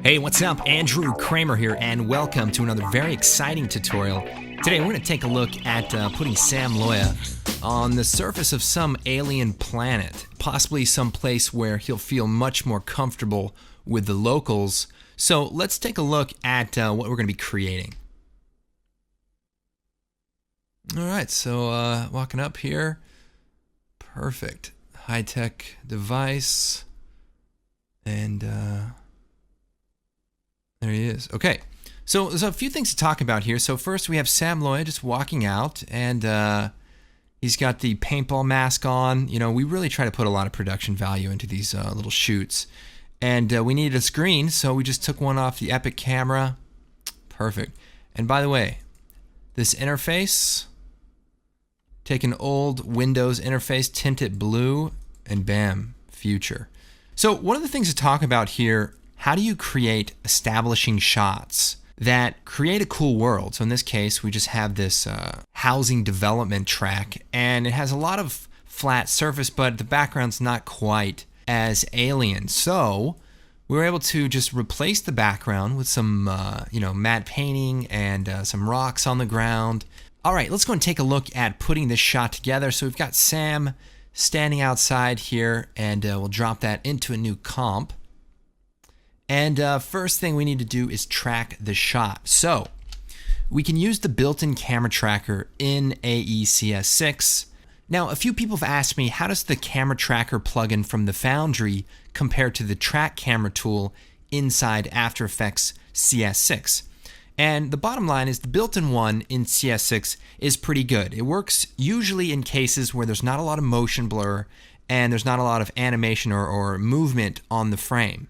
Hey, what's up? Andrew Kramer here, and welcome to another very exciting tutorial. Today, we're going to take a look at putting Sam Loya on the surface of some alien planet, possibly some place where he'll feel much more comfortable with the locals. So let's take a look at what we're going to be creating. All right, so walking up here. Perfect. High-tech device. And there he is. Okay, so there's a few things to talk about here. So first we have Sam Loya just walking out, and he's got the paintball mask on. You know, we really try to put a lot of production value into these little shoots. And we needed a screen, so we just took one off the Epic camera. Perfect. And by the way, this interface, take an old Windows interface, tint it blue, and bam, future. So one of the things to talk about here, how do you create establishing shots that create a cool world? So in this case, we just have this housing development track, and it has a lot of flat surface, but the background's not quite as alien. So we were able to just replace the background with some matte painting and some rocks on the ground. All right, let's go and take a look at putting this shot together. So we've got Sam standing outside here, and we'll drop that into a new comp. And first thing we need to do is track the shot. So we can use the built-in camera tracker in AECS6. Now, a few people have asked me, how does the camera tracker plugin from the Foundry compare to the track camera tool inside After Effects CS6? And the bottom line is the built-in one in CS6 is pretty good. It works usually in cases where there's not a lot of motion blur and there's not a lot of animation or movement on the frame.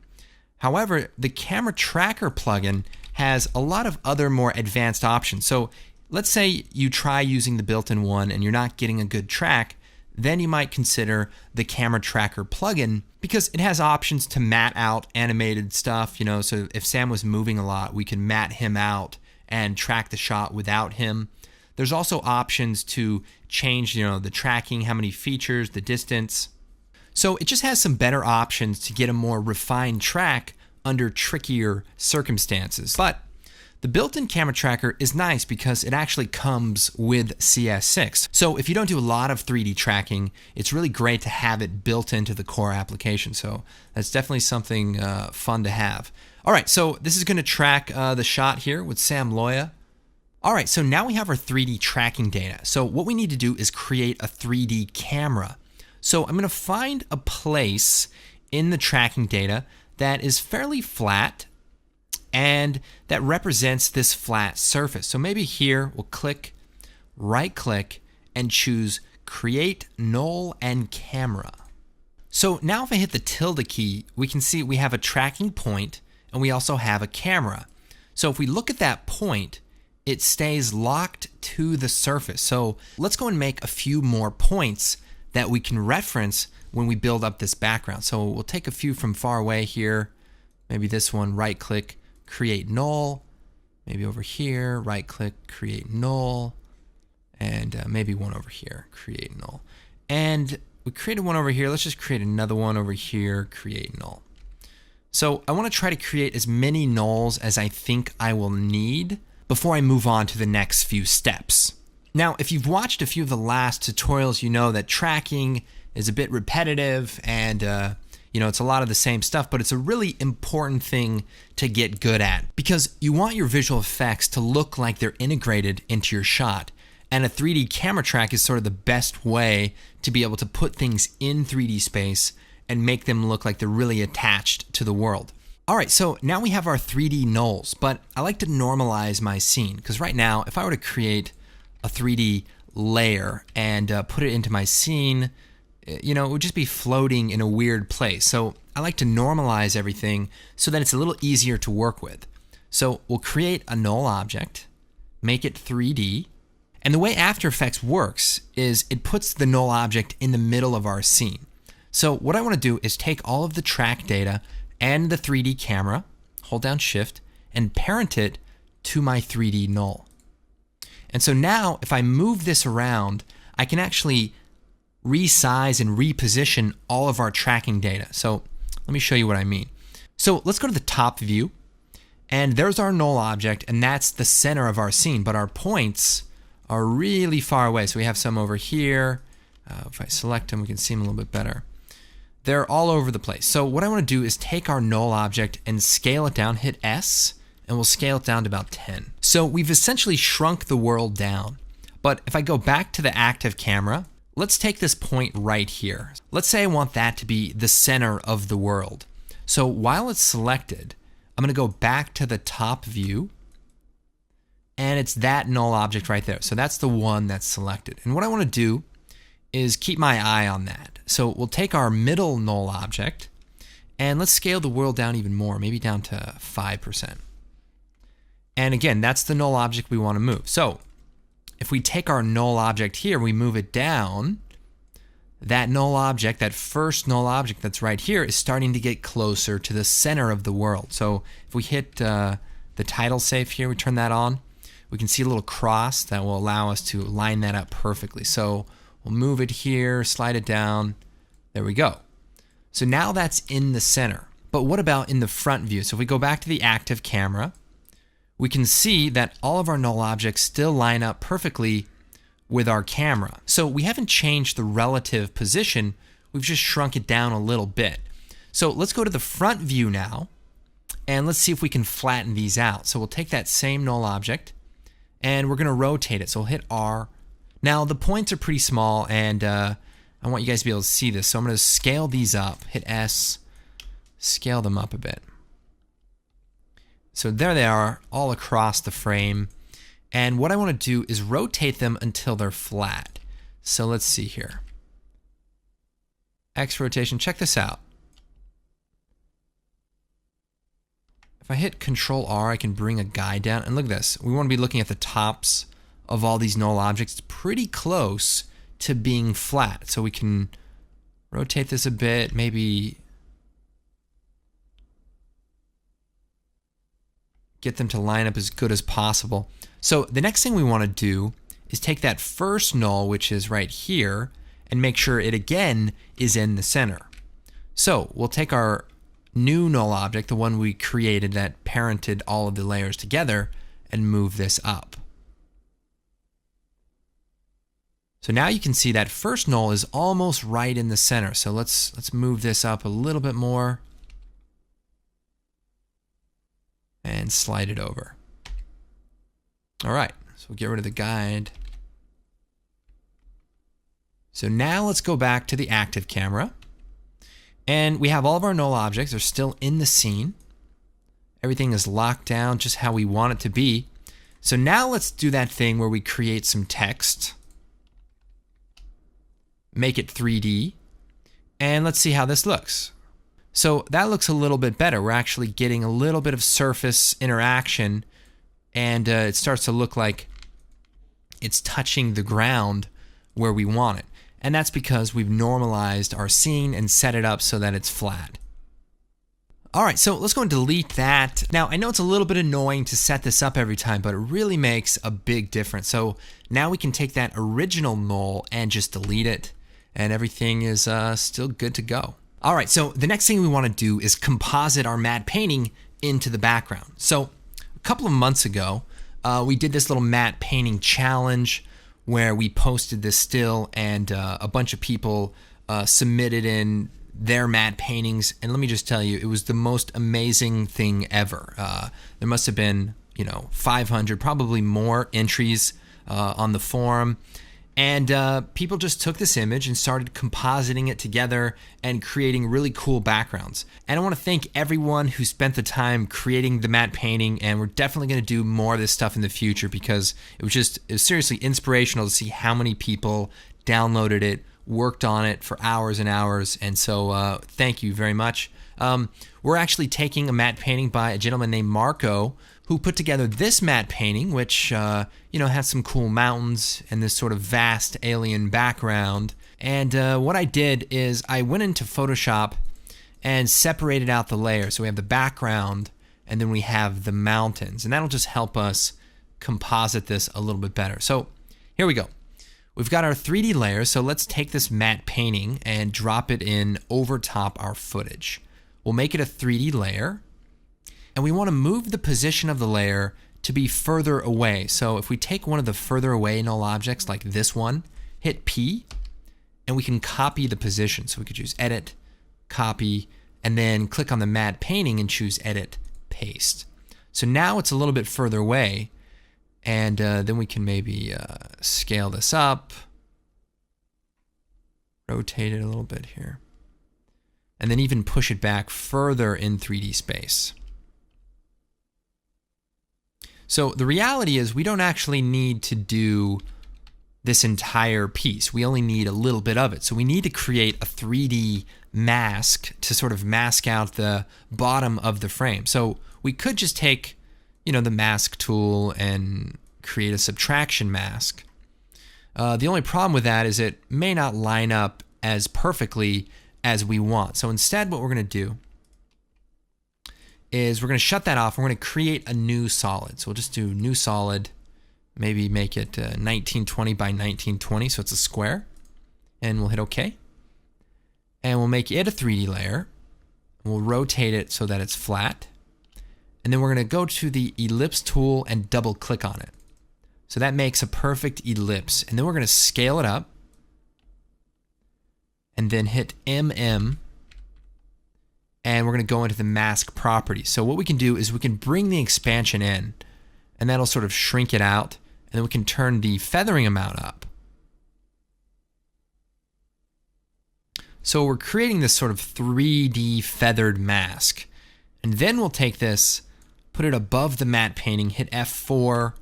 However, the camera tracker plugin has a lot of other more advanced options. So let's say you try using the built-in one and you're not getting a good track, then you might consider the camera tracker plugin because it has options to matte out animated stuff, so if Sam was moving a lot, we can matte him out and track the shot without him. There's also options to change, the tracking, how many features, the distance. So it just has some better options to get a more refined track under trickier circumstances. But the built-in camera tracker is nice because it actually comes with CS6. So if you don't do a lot of 3D tracking, it's really great to have it built into the core application. So that's definitely something fun to have. All right, so this is going to track the shot here with Sam Loya. All right, so now we have our 3D tracking data. So what we need to do is create a 3D camera. So I'm going to find a place in the tracking data that is fairly flat and that represents this flat surface. So maybe here we'll click, right click, and choose Create Null and Camera. So now if I hit the tilde key, we can see we have a tracking point and we also have a camera. So if we look at that point, it stays locked to the surface. So let's go and make a few more points that we can reference when we build up this background. So we'll take a few from far away here. Maybe this one, right click, create null. Maybe over here, right click, create null. And maybe one over here, create null. And we created one over here. Let's just create another one over here, create null. So I want to try to create as many nulls as I think I will need before I move on to the next few steps. Now, if you've watched a few of the last tutorials, you know that tracking is a bit repetitive and it's a lot of the same stuff, but it's a really important thing to get good at because you want your visual effects to look like they're integrated into your shot. And a 3D camera track is sort of the best way to be able to put things in 3D space and make them look like they're really attached to the world. All right, so now we have our 3D nulls, but I like to normalize my scene because right now, if I were to create a 3D layer and put it into my scene, it would just be floating in a weird place. So I like to normalize everything so that it's a little easier to work with. So we'll create a null object, make it 3D, and the way After Effects works is it puts the null object in the middle of our scene. So what I want to do is take all of the track data and the 3D camera, hold down Shift, and parent it to my 3D null. And so now if I move this around, I can actually resize and reposition all of our tracking data. So let me show you what I mean. So let's go to the top view And there's our null object, and that's the center of our scene, but our points are really far away. So we have some over here. If I select them, we can see them a little bit better. They're all over the place. So what I want to do is take our null object and scale it down, hit S, and we'll scale it down to about 10. So we've essentially shrunk the world down. But if I go back to the active camera, let's take this point right here. Let's say I want that to be the center of the world. So while it's selected, I'm going to go back to the top view, and it's that null object right there. So that's the one that's selected. And what I want to do is keep my eye on that. So we'll take our middle null object, and let's scale the world down even more, maybe down to 5%. And again, that's the null object we want to move. So if we take our null object here, we move it down, that null object, that first null object that's right here, is starting to get closer to the center of the world. So if we hit the title safe here, we turn that on, we can see a little cross that will allow us to line that up perfectly. So we'll move it here, slide it down, there we go. So now that's in the center. But what about in the front view? So if we go back to the active camera, we can see that all of our null objects still line up perfectly with our camera. So we haven't changed the relative position, we've just shrunk it down a little bit. So let's go to the front view now, and let's see if we can flatten these out. So we'll take that same null object, and we're gonna rotate it. So we'll hit R. Now the points are pretty small, and I want you guys to be able to see this. So I'm gonna scale these up, hit S, scale them up a bit. So there they are, all across the frame. And what I want to do is rotate them until they're flat. So let's see here. X rotation, check this out. If I hit Control R, I can bring a guide down. And look at this. We want to be looking at the tops of all these null objects. It's pretty close to being flat. So we can rotate this a bit, maybe get them to line up as good as possible. So the next thing we want to do is take that first null, which is right here, and make sure it again is in the center. So we'll take our new null object, the one we created that parented all of the layers together, and move this up. So now you can see that first null is almost right in the center. So let's move this up a little bit more and slide it over. All right, so we'll get rid of the guide. So now let's go back to the active camera, and we have all of our null objects are still in the scene. Everything is locked down just how we want it to be. So now let's do that thing where we create some text, make it 3D, and let's see how this looks. So that looks a little bit better. We're actually getting a little bit of surface interaction, and it starts to look like it's touching the ground where we want it. And that's because we've normalized our scene and set it up so that it's flat. All right, so let's go and delete that. Now, I know it's a little bit annoying to set this up every time, but it really makes a big difference. So now we can take that original null and just delete it, and everything is still good to go. All right, so the next thing we want to do is composite our matte painting into the background. So a couple of months ago, we did this little matte painting challenge where we posted this still, and a bunch of people submitted in their matte paintings. And let me just tell you, it was the most amazing thing ever. There must have been, 500, probably more entries on the forum. And people just took this image and started compositing it together and creating really cool backgrounds. And I want to thank everyone who spent the time creating the matte painting, and we're definitely going to do more of this stuff in the future because it was seriously inspirational to see how many people downloaded it, worked on it for hours and hours, and so thank you very much. We're actually taking a matte painting by a gentleman named Marco, who put together this matte painting, which has some cool mountains and this sort of vast alien background. And what I did is I went into Photoshop and separated out the layers. So we have the background, and then we have the mountains, and that'll just help us composite this a little bit better. So here we go. We've got our 3D layers, so let's take this matte painting and drop it in over top our footage. We'll make it a 3D layer. And we want to move the position of the layer to be further away. So if we take one of the further away null objects like this one, hit P, and we can copy the position. So we could choose Edit, Copy, and then click on the matte painting and choose Edit, Paste. So now it's a little bit further away, and then we can maybe scale this up, rotate it a little bit here, and then even push it back further in 3D space. So the reality is we don't actually need to do this entire piece. We only need a little bit of it. So we need to create a 3D mask to sort of mask out the bottom of the frame. So we could just take, you know, the mask tool and create a subtraction mask. The only problem with that is it may not line up as perfectly as we want. So instead what we're going to do is we're going to shut that off. We're going to create a new solid. So we'll just do new solid, maybe make it 1920 by 1920, so it's a square, and we'll hit OK. And we'll make it a 3D layer. We'll rotate it so that it's flat. And then we're going to go to the ellipse tool and double click on it. So that makes a perfect ellipse. And then we're going to scale it up and then hit MM. And we're going to go into the mask property. So what we can do is we can bring the expansion in, and that'll sort of shrink it out. And then we can turn the feathering amount up. So we're creating this sort of 3D feathered mask. And then we'll take this, put it above the matte painting, hit F4,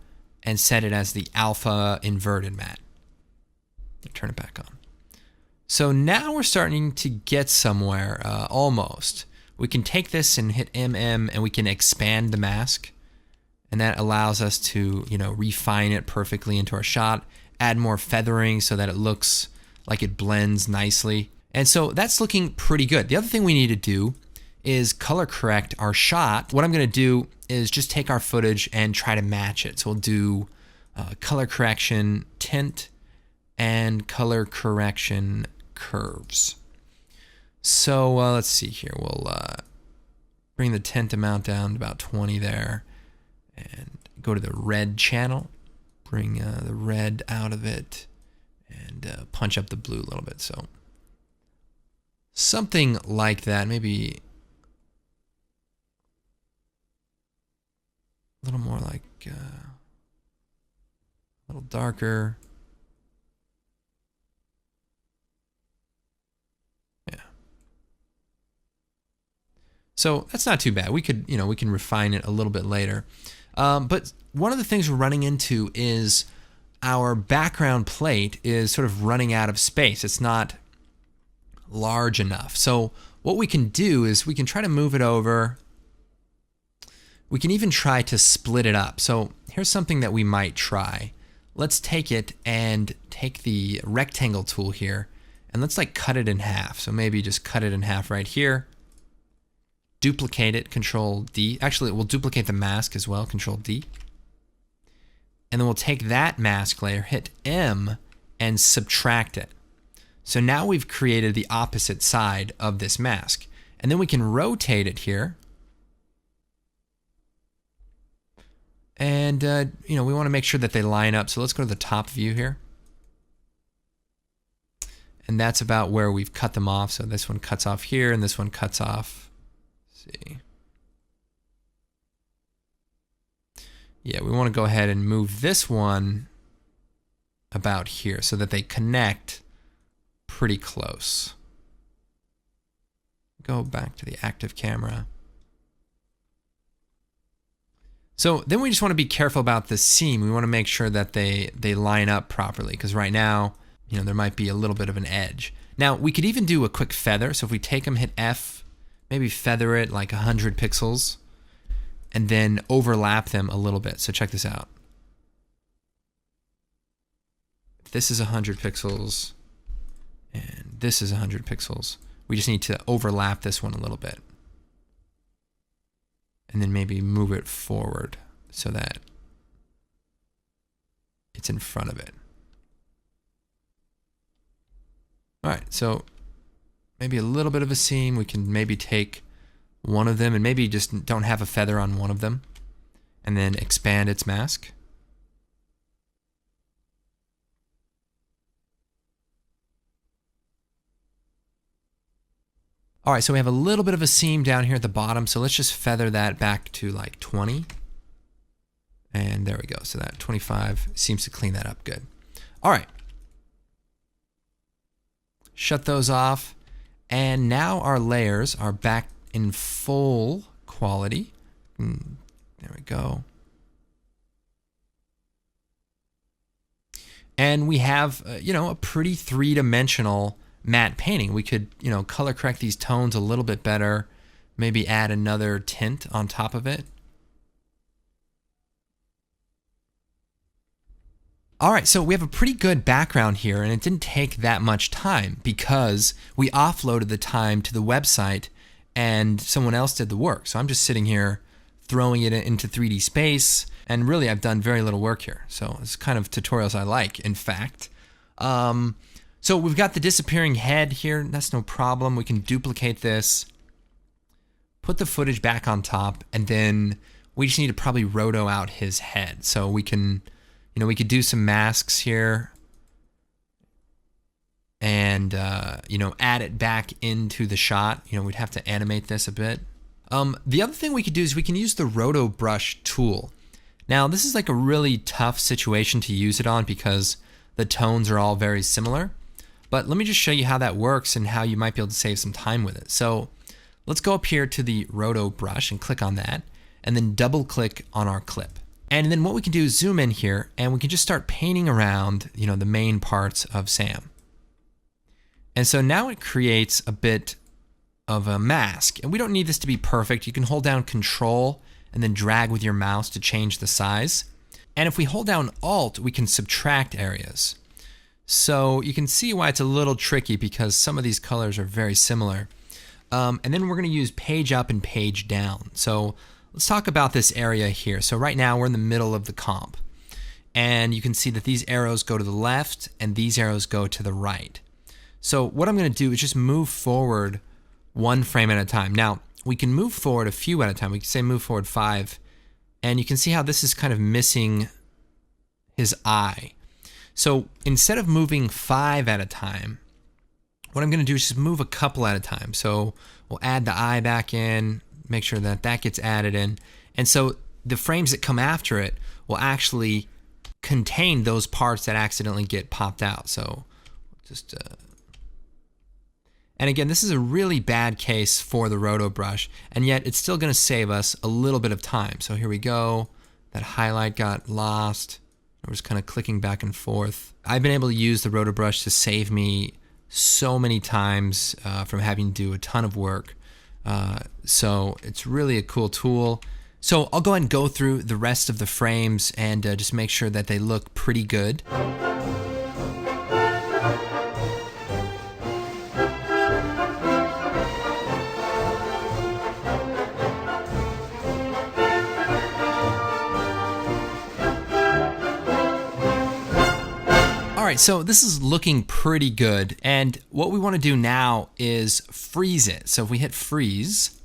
and set it as the alpha inverted matte. Turn it back on. So now we're starting to get somewhere, almost. We can take this and hit MM, and we can expand the mask. And that allows us to, you know, refine it perfectly into our shot, add more feathering so that it looks like it blends nicely. And so that's looking pretty good. The other thing we need to do is color correct our shot. What I'm going to do is just take our footage and try to match it. So we'll do color correction tint and color correction curves. So let's see here. We'll bring the tint amount down to about 20 there. And go to the red channel, bring the red out of it, and punch up the blue a little bit. So something like that, maybe a little more like a little darker. Yeah. So that's not too bad. We could, you know, we can refine it a little bit later. But one of the things we're running into is our background plate is sort of running out of space. It's not large enough. So what we can do is we can try to move it over. We can even try to split it up. So here's something that we might try. Let's take it and take the rectangle tool here, and let's like cut it in half. So maybe just cut it in half right here. Duplicate it, Control D. Actually, we'll duplicate the mask as well, Control D. And then we'll take that mask layer, hit M, and subtract it. So now we've created the opposite side of this mask. And then we can rotate it here. And, you know, we want to make sure that they line up. So let's go to the top view here. And that's about where we've cut them off. So this one cuts off here, and this one cuts off. See. Yeah, we want to go ahead and move this one about here so that they connect pretty close. Go back to the active camera. So then we just want to be careful about the seam. We want to make sure that they line up properly, because right now, you know, there might be a little bit of an edge. Now, we could even do a quick feather. So if we take them, hit F, maybe feather it like 100 pixels, and then overlap them a little bit. So check this out. This is 100 pixels, and this is 100 pixels. We just need to overlap this one a little bit. And then maybe move it forward so that it's in front of it. All right, so maybe a little bit of a seam. We can maybe take one of them and maybe just don't have a feather on one of them, and then expand its mask. All right, so we have a little bit of a seam down here at the bottom, so let's just feather that back to like 20. And there we go. So that 25 seems to clean that up good. All right. Shut those off. And now our layers are back in full quality. There we go. And we have, a pretty three-dimensional matte painting. We could, color correct these tones a little bit better, maybe add another tint on top of it. All right, so we have a pretty good background here, and it didn't take that much time because we offloaded the time to the website and someone else did the work. So I'm just sitting here throwing it into 3D space, and really I've done very little work here. So it's kind of tutorials I like, in fact. So we've got the disappearing head here. That's no problem. We can duplicate this, put the footage back on top, and then we just need to probably roto out his head. So we can, we could do some masks here and, add it back into the shot. We'd have to animate this a bit. The other thing we could do is we can use the roto brush tool. Now, this is like a really tough situation to use it on because the tones are all very similar. But let me just show you how that works and how you might be able to save some time with it. So let's go up here to the roto brush and click on that, and then double click on our clip. And then what we can do is zoom in here and we can just start painting around, the main parts of Sam. And so now it creates a bit of a mask, and we don't need this to be perfect. You can hold down Control and then drag with your mouse to change the size. And if we hold down Alt, we can subtract areas. So you can see why it's a little tricky because some of these colors are very similar. And then we're going to use page up and page down. So let's talk about this area here. So right now we're in the middle of the comp. And you can see that these arrows go to the left and these arrows go to the right. So what I'm going to do is just move forward one frame at a time. Now, we can move forward a few at a time. We can say move forward 5. And you can see how this is kind of missing his eye. So instead of moving 5 at a time, what I'm going to do is just move a couple at a time. So we'll add the eye back in, make sure that that gets added in. And so the frames that come after it will actually contain those parts that accidentally get popped out. So just, and again, this is a really bad case for the roto brush, and yet it's still going to save us a little bit of time. So here we go. That highlight got lost. I was kind of clicking back and forth. I've been able to use the roto brush to save me so many times from having to do a ton of work. So it's really a cool tool. So I'll go ahead and go through the rest of the frames and just make sure that they look pretty good. All right, so this is looking pretty good, and what we want to do now is freeze it. So if we hit freeze,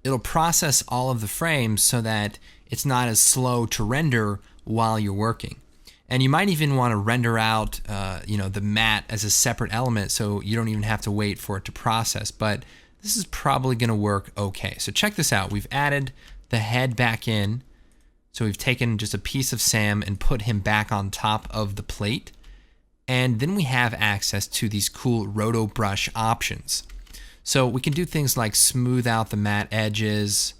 it'll process all of the frames so that it's not as slow to render while you're working. And you might even want to render out the matte as a separate element so you don't even have to wait for it to process, but this is probably going to work okay. So check this out. We've added the head back in. So we've taken just a piece of Sam and put him back on top of the plate. And then we have access to these cool roto brush options. So we can do things like smooth out the matte edges.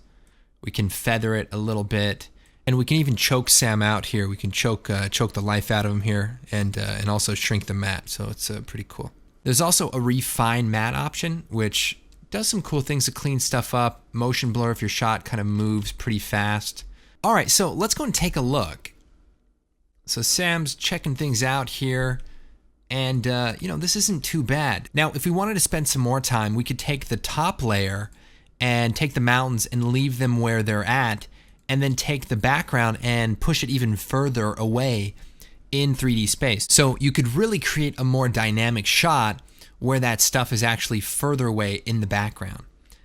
We can feather it a little bit. And we can even choke Sam out here. We can choke the life out of him here and also shrink the matte. So it's pretty cool. There's also a refine matte option, which does some cool things to clean stuff up. Motion blur if your shot kind of moves pretty fast. All right, so let's go and take a look. So Sam's checking things out here, and this isn't too bad. Now, if we wanted to spend some more time, we could take the top layer and take the mountains and leave them where they're at, and then take the background and push it even further away in 3D space. So you could really create a more dynamic shot where that stuff is actually further away in the background.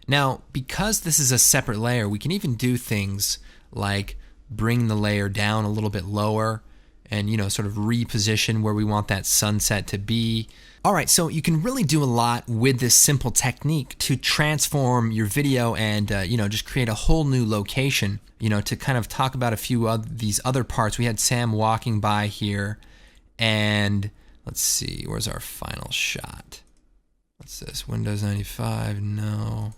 Now, because this is a separate layer, we can even do things like bring the layer down a little bit lower and, sort of reposition where we want that sunset to be. All right, so you can really do a lot with this simple technique to transform your video and, just create a whole new location, to kind of talk about a few of these other parts. We had Sam walking by here, and let's see, where's our final shot? What's this, Windows 95? No.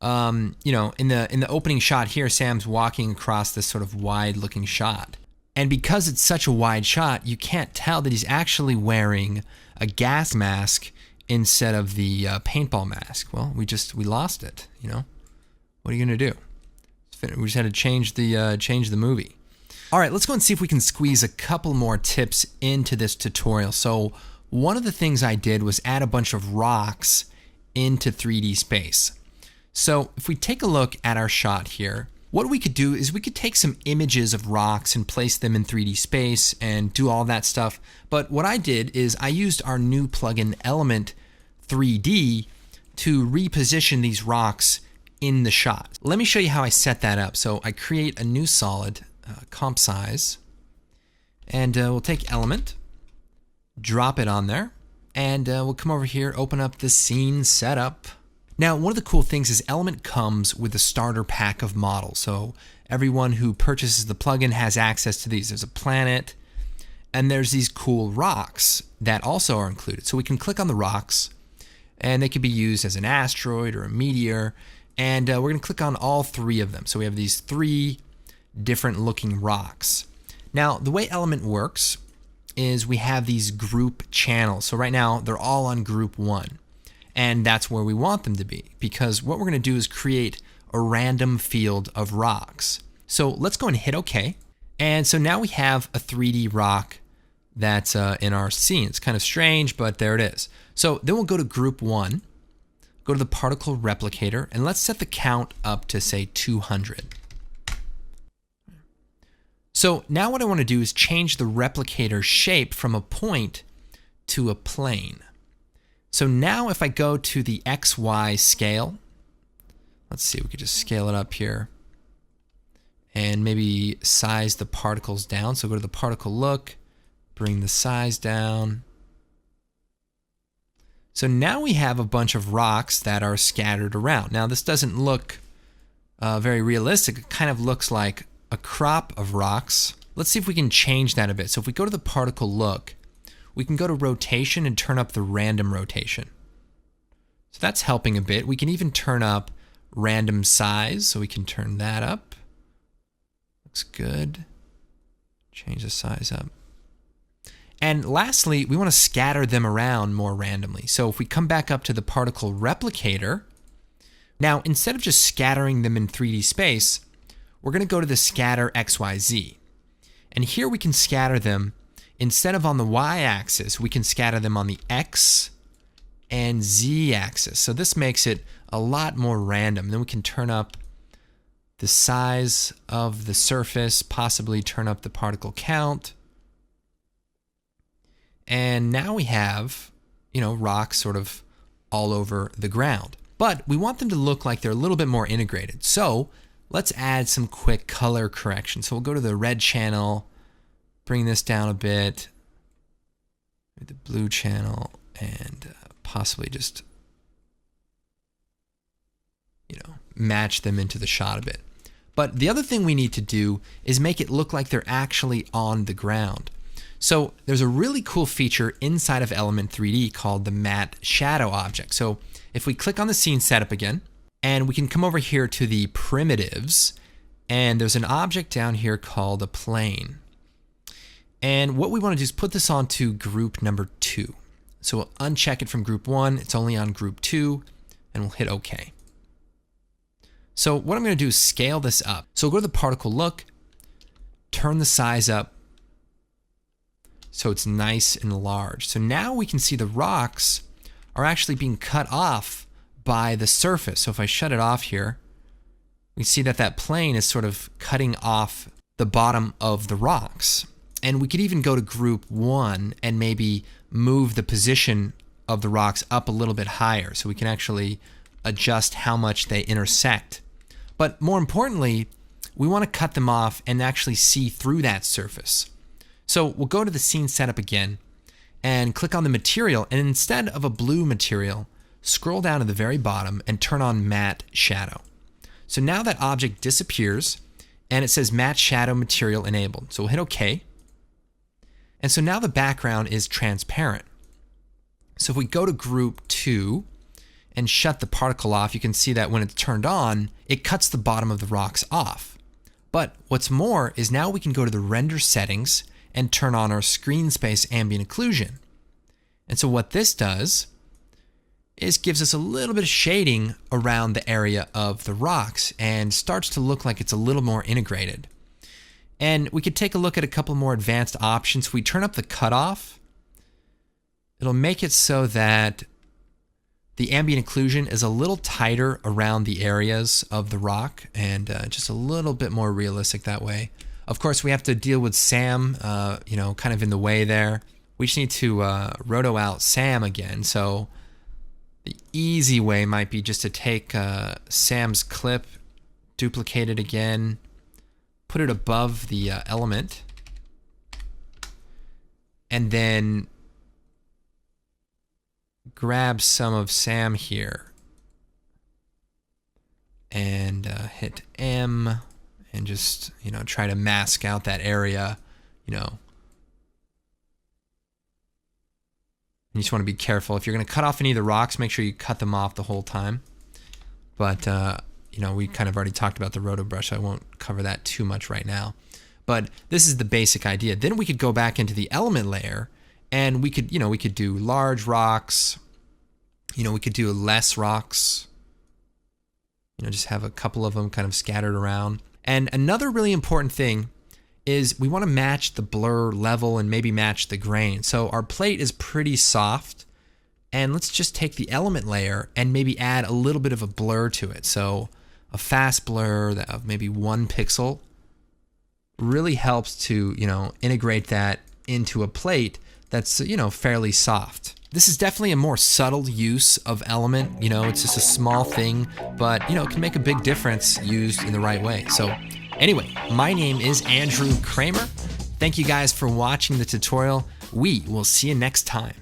In the opening shot here, Sam's walking across this sort of wide-looking shot. And because it's such a wide shot, you can't tell that he's actually wearing a gas mask instead of the paintball mask. Well, we lost it, What are you going to do? We just had to change the movie. All right, let's go and see if we can squeeze a couple more tips into this tutorial. So one of the things I did was add a bunch of rocks into 3D space. So if we take a look at our shot here, what we could do is we could take some images of rocks and place them in 3D space and do all that stuff. But what I did is I used our new plugin Element 3D to reposition these rocks in the shot. Let me show you how I set that up. So I create a new solid, comp size, and we'll take Element, drop it on there, and we'll come over here, open up the scene setup. Now, one of the cool things is Element comes with a starter pack of models. So everyone who purchases the plugin has access to these. There's a planet, and there's these cool rocks that also are included. So we can click on the rocks, and they can be used as an asteroid or a meteor. And we're going to click on all three of them. So we have these three different looking rocks. Now, the way Element works is we have these group channels. So right now, they're all on group 1. And that's where we want them to be, because what we're going to do is create a random field of rocks. So let's go and hit OK. And so now we have a 3D rock that's in our scene. It's kind of strange, but there it is. So then we'll go to group 1, go to the particle replicator, and let's set the count up to, say, 200. So now what I want to do is change the replicator shape from a point to a plane. So now if I go to the XY scale, let's see, we could just scale it up here and maybe size the particles down. So go to the particle look, bring the size down. So now we have a bunch of rocks that are scattered around. Now this doesn't look very realistic. It kind of looks like a crop of rocks. Let's see if we can change that a bit. So if we go to the particle look, we can go to rotation and turn up the random rotation. So that's helping a bit. We can even turn up random size, so we can turn that up. Looks good. Change the size up. And lastly, we want to scatter them around more randomly. So if we come back up to the particle replicator, now instead of just scattering them in 3D space, we're going to go to the scatter XYZ. And here we can scatter them. Instead of on the y-axis, we can scatter them on the x and z-axis. So this makes it a lot more random. Then we can turn up the size of the surface, possibly turn up the particle count. And now we have, rocks sort of all over the ground. But we want them to look like they're a little bit more integrated. So let's add some quick color correction. So we'll go to the red channel, bring this down a bit, the blue channel, and possibly just, match them into the shot a bit. But the other thing we need to do is make it look like they're actually on the ground. So there's a really cool feature inside of Element 3D called the matte shadow object. So if we click on the scene setup again, and we can come over here to the primitives, and there's an object down here called a plane. And what we want to do is put this onto group number 2. So we'll uncheck it from group 1, it's only on group 2, and we'll hit OK. So what I'm going to do is scale this up. So we'll go to the particle look, turn the size up so it's nice and large. So now we can see the rocks are actually being cut off by the surface. So if I shut it off here, we see that that plane is sort of cutting off the bottom of the rocks. And we could even go to group 1 and maybe move the position of the rocks up a little bit higher. So we can actually adjust how much they intersect. But more importantly, we want to cut them off and actually see through that surface. So we'll go to the scene setup again and click on the material, and instead of a blue material, scroll down to the very bottom and turn on matte shadow. So now that object disappears and it says matte shadow material enabled. So we'll hit OK. And so now the background is transparent. So if we go to group 2 and shut the particle off, you can see that when it's turned on, it cuts the bottom of the rocks off. But what's more is now we can go to the render settings and turn on our screen space ambient occlusion. And so what this does is gives us a little bit of shading around the area of the rocks and starts to look like it's a little more integrated. And we could take a look at a couple more advanced options. If we turn up the cutoff, it'll make it so that the ambient occlusion is a little tighter around the areas of the rock and just a little bit more realistic that way. Of course, we have to deal with Sam, kind of in the way there. We just need to roto out Sam again. So the easy way might be just to take Sam's clip, duplicate it again, put it above the element, and then grab some of Sam here and hit M and just, try to mask out that area, And you just want to be careful. If you're going to cut off any of the rocks, make sure you cut them off the whole time. But, we kind of already talked about the roto brush. So I won't cover that too much right now. But this is the basic idea. Then we could go back into the element layer and we could do large rocks. We could do less rocks. Just have a couple of them kind of scattered around. And another really important thing is we want to match the blur level and maybe match the grain. So our plate is pretty soft, and let's just take the element layer and maybe add a little bit of a blur to it. So a fast blur of maybe 1 pixel really helps to, integrate that into a plate that's, fairly soft. This is definitely a more subtle use of element. It's just a small thing, but, it can make a big difference used in the right way. So anyway, my name is Andrew Kramer. Thank you guys for watching the tutorial. We will see you next time.